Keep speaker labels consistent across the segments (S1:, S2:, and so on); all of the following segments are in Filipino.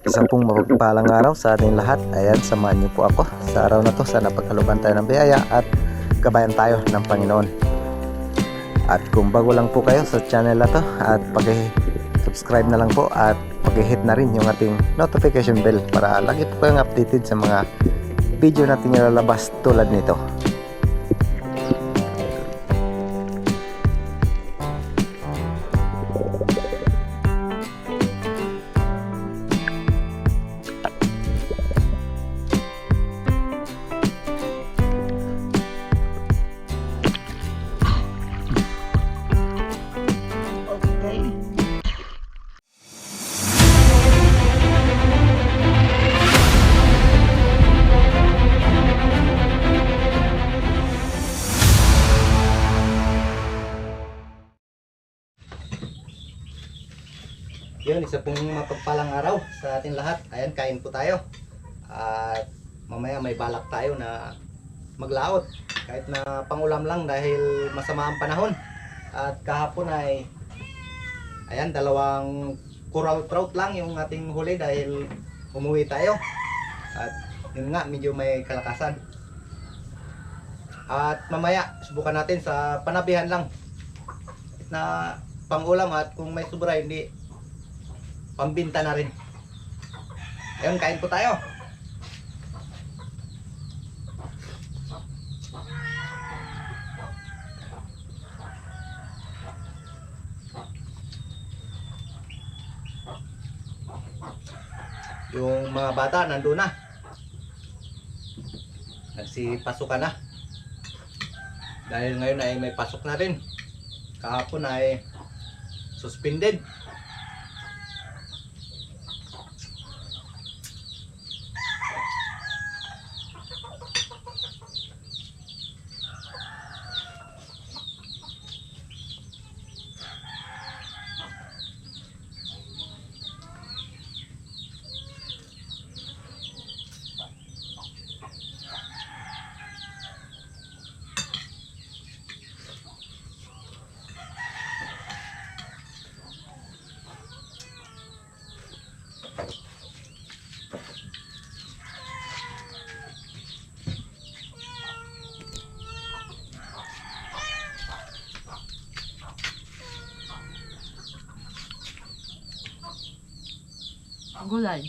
S1: Isang pong mapagpalang araw sa ating lahat. Ayan, samahan niyo po ako sa araw na to. Sana pagkaluban tayo ng biyaya at gabayan tayo ng Panginoon. At kung bago lang po kayo sa channel na to, at pag-subscribe na lang po at pag-hit na rin yung ating notification bell para lagi po kayong updated sa mga video natin nilalabas tulad nito. Yun, isa pong mapagpalang araw sa ating lahat. Ayan, kain po tayo. At mamaya may balak tayo na maglaot. Kahit na pangulam lang dahil masama ang panahon. At kahapon ay, ayan, 2 coral trout lang yung ating huli dahil umuwi tayo. At yun nga, medyo may kalakasan. At mamaya, subukan natin sa panabihan lang na pangulam at kung may sobra hindi pambinta na rin. Ayun, kain po tayo. Yung mga bata nandun na. Nagsipasukan na. Dahil ngayon ay may pasok na rin. Kahapon ay suspended.
S2: Gulay.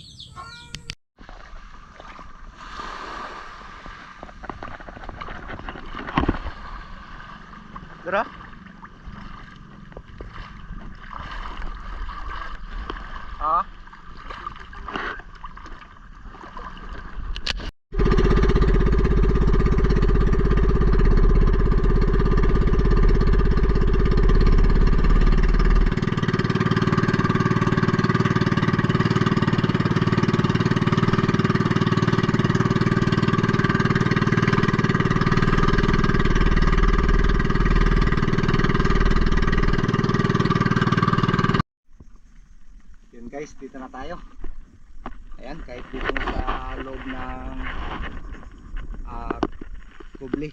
S1: Tara. Ah. Guys, dito na tayo. Ayan, kahit dito sa loob ng kubli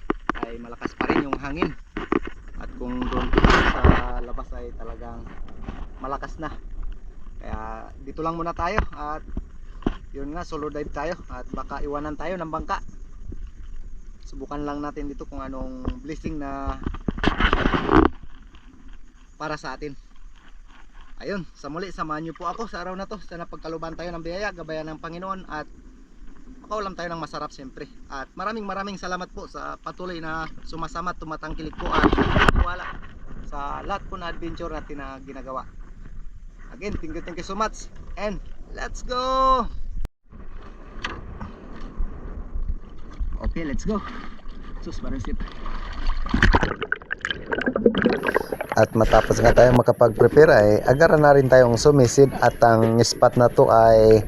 S1: ay malakas pa rin yung hangin. At kung doon sa labas ay talagang malakas na. Kaya dito lang muna tayo at yun nga, solo dive tayo at baka iwanan tayo ng bangka. Subukan lang natin dito kung anong blessing na para sa atin. Ayun, sa muli, samahan nyo po ako sa araw na to. Sana pagkaluban tayo ng biyaya, gabayan ng Panginoon at makaulam tayo ng masarap siyempre. At maraming salamat po sa patuloy na sumasama at tumatangkilik po at wala sa lahat po na adventure natin na ginagawa. Again, thank you so much and let's go! Okay, let's go. Sus, parang sip. At matapos nga tayo makapag-prepare ay agaran na rin tayong sumisid at ang spot na to ay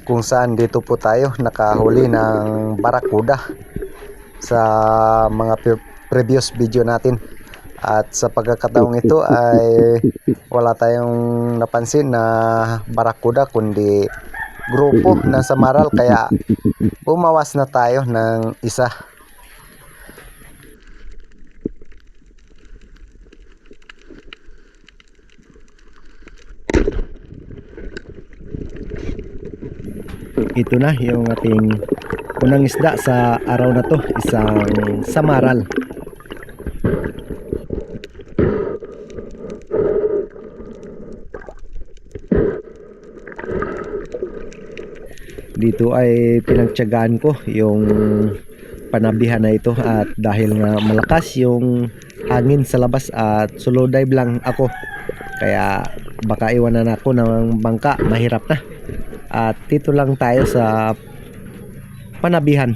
S1: kung saan dito po tayo nakahuli ng barakuda sa mga previous video natin. At sa pagkakataong ito ay wala tayong napansin na barakuda kundi grupo ng samaral, kaya bumawas na tayo ng isa. Ito na yung ating unang isda sa araw na to, isang samaral. Dito ay pinagtiyagaan ko yung panabihan na ito, at dahil nga malakas yung hangin sa labas at solo dive lang ako, kaya baka iwanan ako ng bangka, mahirap na. At dito lang tayo sa panabihan.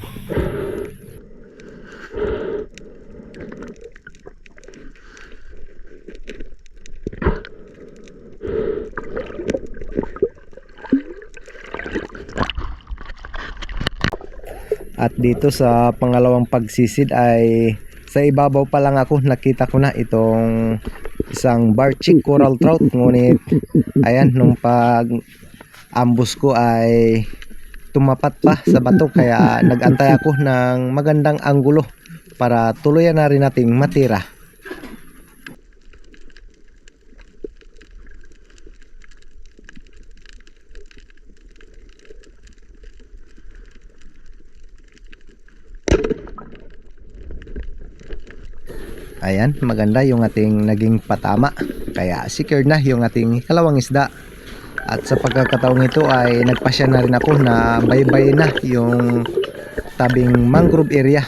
S1: At dito sa pangalawang pagsisid ay sa ibabaw pa lang ako, nakita ko na itong isang barchik coral trout. Ngunit ayan, nung pag ambus ko ay tumapat pa sa bato, kaya nagantay ako ng magandang anggulo para tuluyan na rin nating matira. Ayan, maganda yung ating naging patama, kaya secured na yung ating kalawang isda. At sa pagkakataong ito ay nagpasya na rin ako na baybay na yung tabing mangrove area.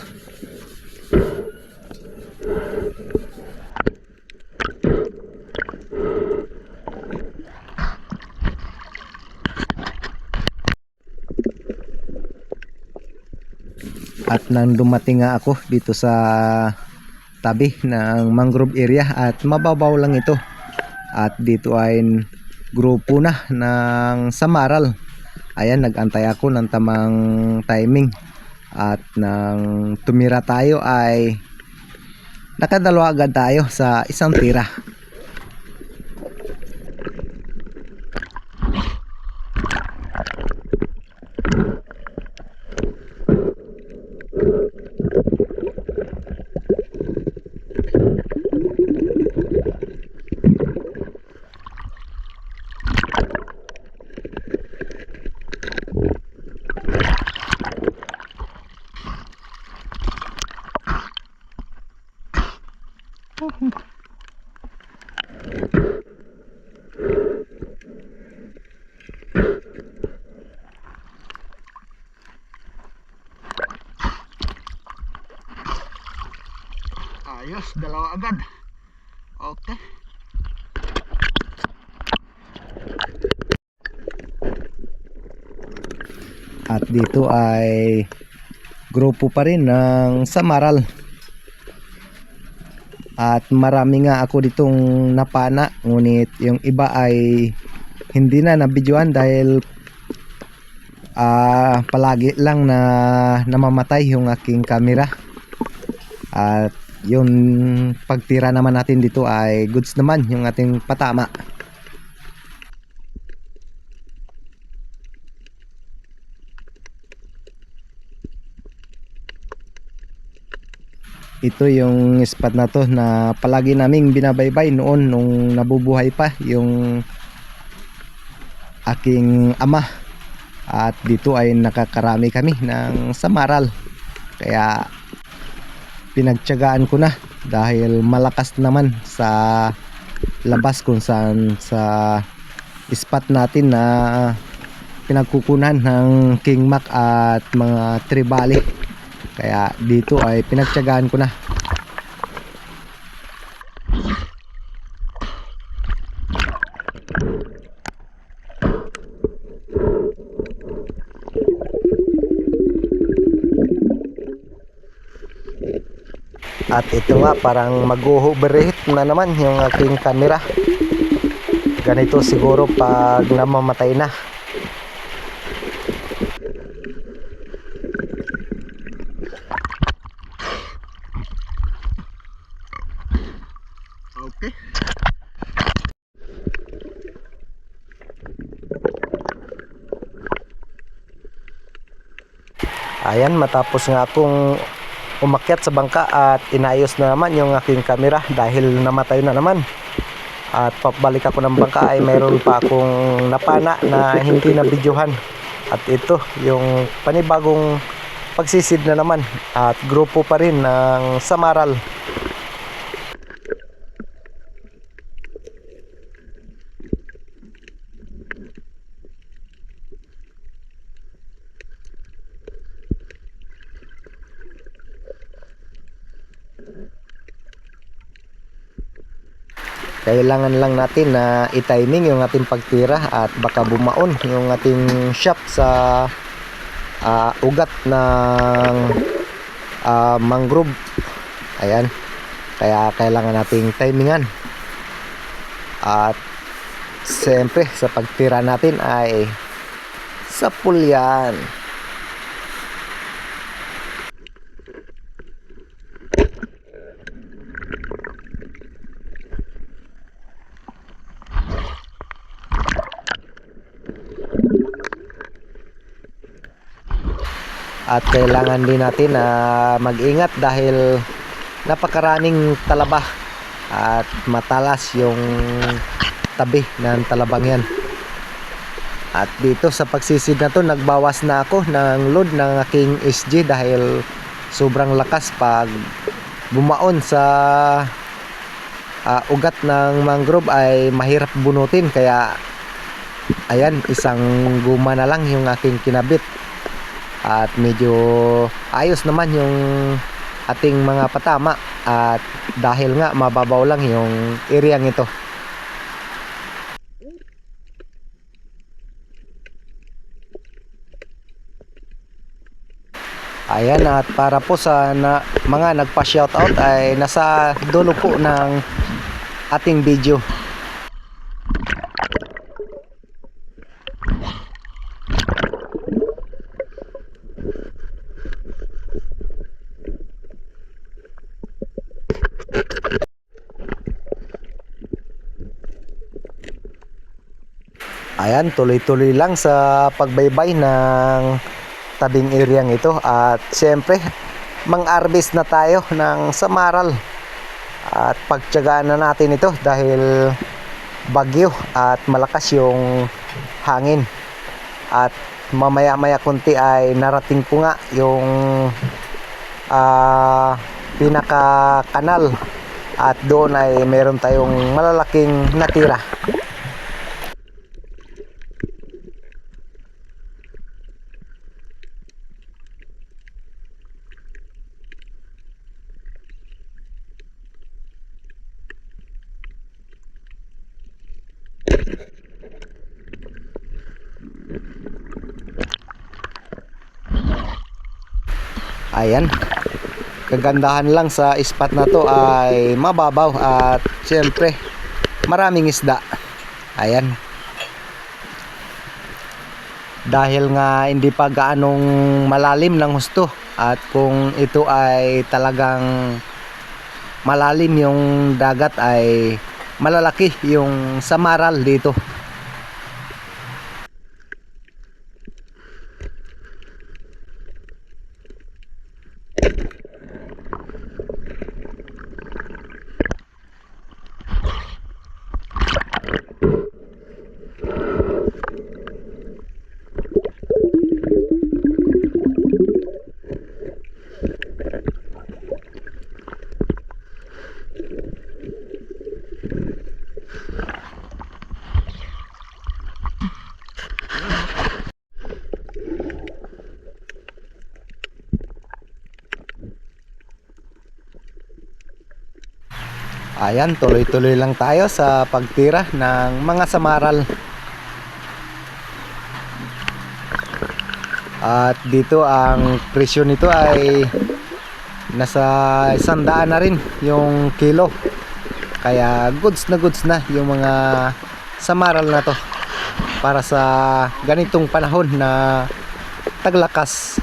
S1: At nang dumating nga ako dito sa tabi ng mangrove area, at mababaw lang ito, at dito ay grupo na ng samaral. Ayan, nagantay ako ng tamang timing, at nang tumira tayo ay nakadalawa agad tayo sa isang tira. Ayos, dalawa agad. Okay. At dito ay grupo pa rin ng samaral. At marami nga ako ditong napana, ngunit yung iba ay hindi na nabidyoan dahil palagi lang na namamatay yung aking camera. At yung pagtira naman natin dito ay goods naman yung ating patama. Ito yung spot na to na palagi naming binabaybay noon nung nabubuhay pa yung aking ama. At dito ay nakakarami kami ng samaral, kaya pinagtiyagaan ko na dahil malakas naman sa labas kung saan sa spot natin na pinagkukunan ng king mac at mga tribali. Kaya dito ay pinagtiyagaan ko na. At ito nga, parang mag-overheat na naman yung aking camera. Ganito siguro pag namamatay na. Okay. Ayan, matapos nga akong umakyat sa bangka at inayos na naman yung aking camera dahil namatay na naman. At pabalik ako ng bangka ay mayroon pa akong napana na hindi na videohan. At ito yung panibagong pagsisid na naman at grupo pa rin ng Samaral. Kailangan lang natin na i-timing yung ating pagtira at baka bumaon yung ating shop sa ugat ng mangrove. Ayan, kaya kailangan nating timingan. At siyempre sa pagtira natin ay sa pulyan. At kailangan din natin na mag-ingat dahil napakaraming talaba at matalas yung tabi ng talabang yan. At dito sa pagsisid na to, nagbawas na ako ng load ng aking SG dahil sobrang lakas pag bumaon sa ugat ng mangrove ay mahirap bunutin. Kaya ayan, isang guma na lang yung aking kinabit. At medyo ayos naman yung ating mga patama. At dahil nga mababaw lang yung areang ito. Ayan, at para po sa mga nagpa-shoutout ay nasa dulo po ng ating video. Ayan, tuloy-tuloy lang sa pagbaybay ng tabing areang ito. At siyempre, mang-harvest na tayo ng Samaral. At pagtiyagaan na natin ito dahil bagyo at malakas yung hangin. At mamaya-maya kunti ay narating ko nga yung pinaka-kanal. At doon ay meron tayong malalaking natira. Ayan, kagandahan lang sa spot na to ay mababaw at siyempre maraming isda. Ayan, dahil nga hindi pa gaanong malalim ng husto. At kung ito ay talagang malalim yung dagat ay malalaki yung Samaral dito. Ayan, tuloy-tuloy lang tayo sa pagtira ng mga Samaral. At dito ang presyo nito ay nasa 100 na rin yung kilo. Kaya goods na yung mga Samaral na to para sa ganitong panahon na taglakas.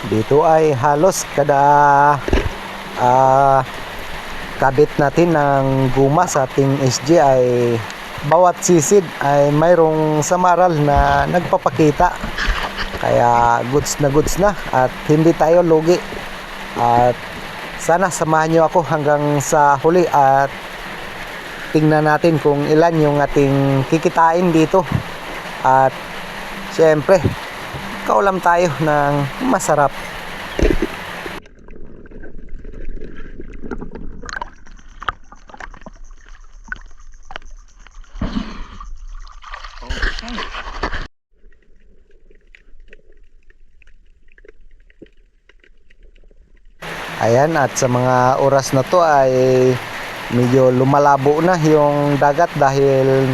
S1: Dito ay halos kada kabit natin ng guma sa ating SG ay bawat sisid ay mayroong samaral na nagpapakita. Kaya goods na at hindi tayo lugi. At sana samahan nyo ako hanggang sa huli at tingnan natin kung ilan yung ating kikitain dito. At syempre, kaulam tayo ng masarap. Ayan, at sa mga oras na to ay medyo lumalabo na yung dagat dahil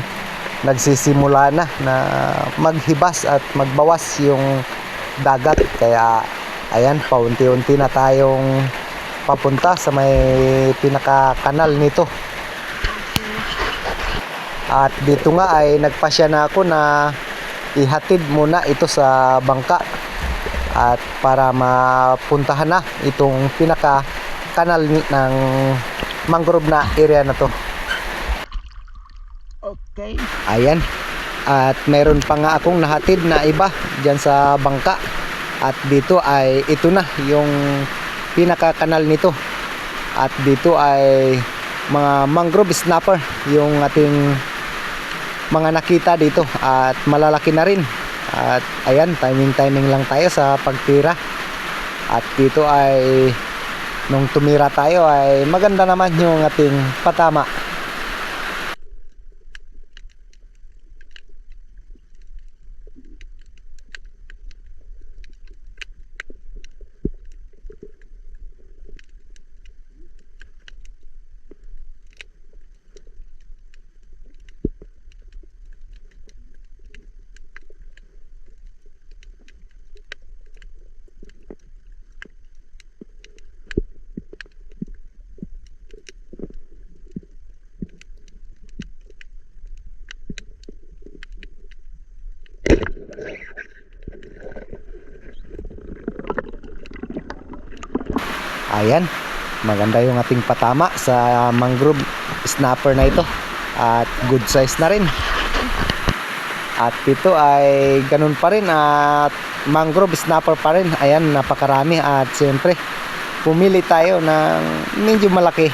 S1: nagsisimula na maghibas at magbawas yung dagat. Kaya ayan, paunti-unti na tayong papunta sa may pinaka-kanal nito. At dito nga ay nagpasya na ako na ihatid muna ito sa bangka at para mapuntahan na itong pinaka-kanal ng mangrove na area na to. Okay. Ayan. At meron pa nga akong nahatid na iba dyan sa bangka. At dito ay ito na yung pinaka-kanal nito. At dito ay mga mangrove snapper yung ating mga nakita dito. At malalaki na rin. At ayan, timing lang tayo sa pagtira. At dito ay nung tumira tayo ay maganda naman yung ating patama. Ayan, maganda yung ating patama sa mangrove snapper na ito. At good size na rin. At ito ay ganun pa rin at mangrove snapper pa rin. Ayan, napakarami. At siyempre, pumili tayo ng medyo malaki.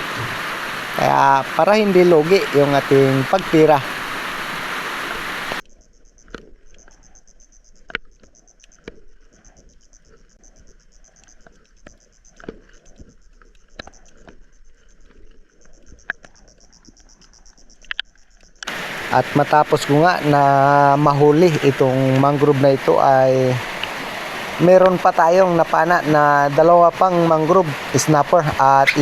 S1: Kaya para hindi lugi yung ating pagtira. At matapos ko nga na mahuli itong mangrove na ito ay meron pa tayong napana na dalawa pang mangrove snapper at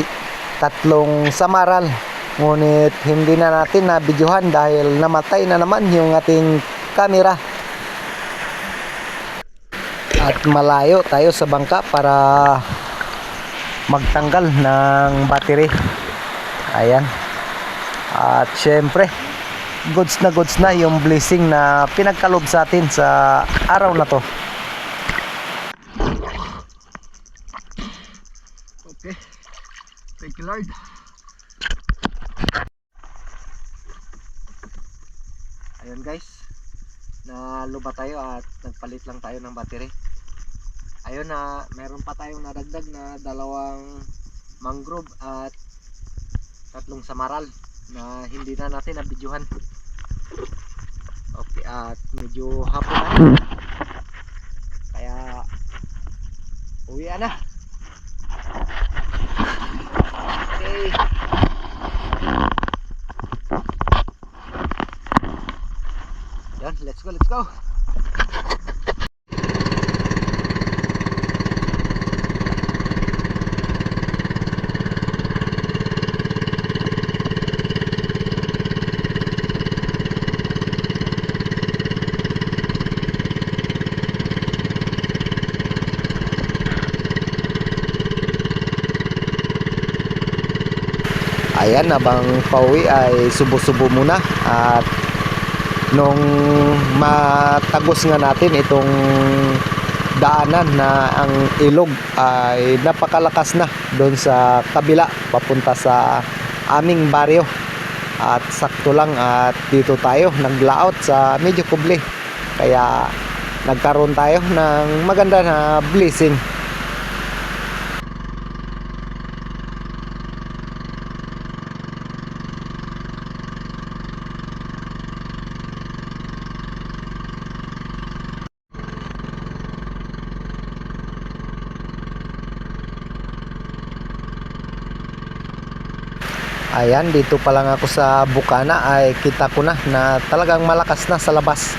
S1: tatlong samaral. Ngunit hindi na natin nabidyohan dahil namatay na naman yung ating camera. At malayo tayo sa bangka para magtanggal ng battery. Ayan. At syempre, goods na yung blessing na pinagkalob sa atin sa araw na to. Okay. Thank you, Lord. Ayun guys, naluba tayo at nagpalit lang tayo ng battery. Ayun na, meron pa tayong nadagdag na dalawang mangrove at tatlong samaral na hindi na natin nabidyuhan. Okay, at medyo hapon na. Kaya uwian na. Okay. Yan, let's go. Ayan, abang pauwi ay subo-subo muna. At nung matagos nga natin itong daanan na ang ilog ay napakalakas na doon sa kabila papunta sa aming baryo. At sakto lang at dito tayo naglaot sa medyo kubli. Kaya nagkaroon tayo ng maganda na blessing. Ayan, dito pa lang ako sa Bukana ay kita ko na na talagang malakas na sa labas.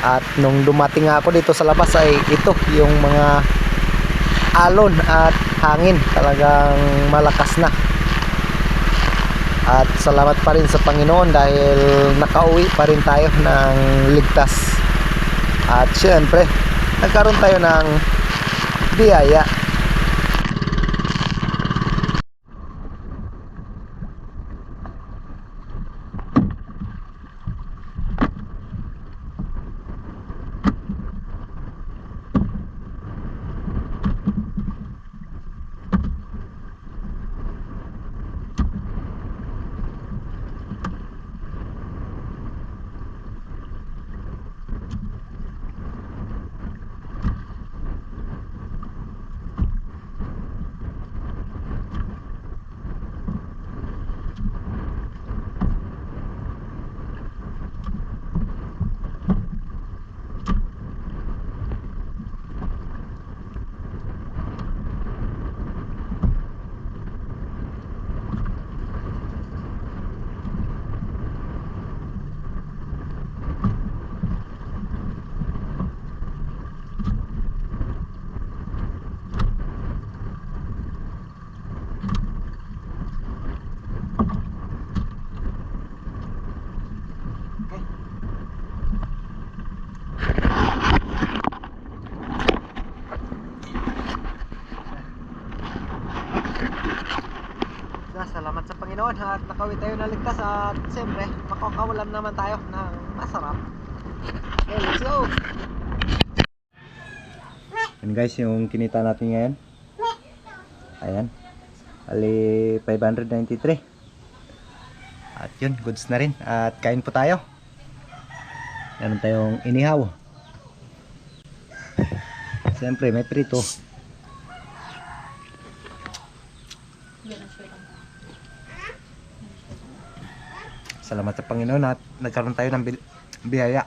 S1: At nung dumating nga ako dito sa labas ay ito yung mga alon at hangin, talagang malakas na. At salamat pa rin sa Panginoon dahil nakauwi pa rin tayo ng ligtas. At syempre, nagkaroon tayo ng biyaya. Salamat sa Panginoon at nakauwi tayo na ligtas at siyempre makakawalan naman tayo ng masarap. Okay, let's go! Yan guys, yung kinita natin ngayon. Ayan. Ali 593. At yun, goods na rin. At kain po tayo. Meron tayong inihaw. Siyempre may prito. Salamat sa Panginoon at nagkaroon tayo ng biyaya.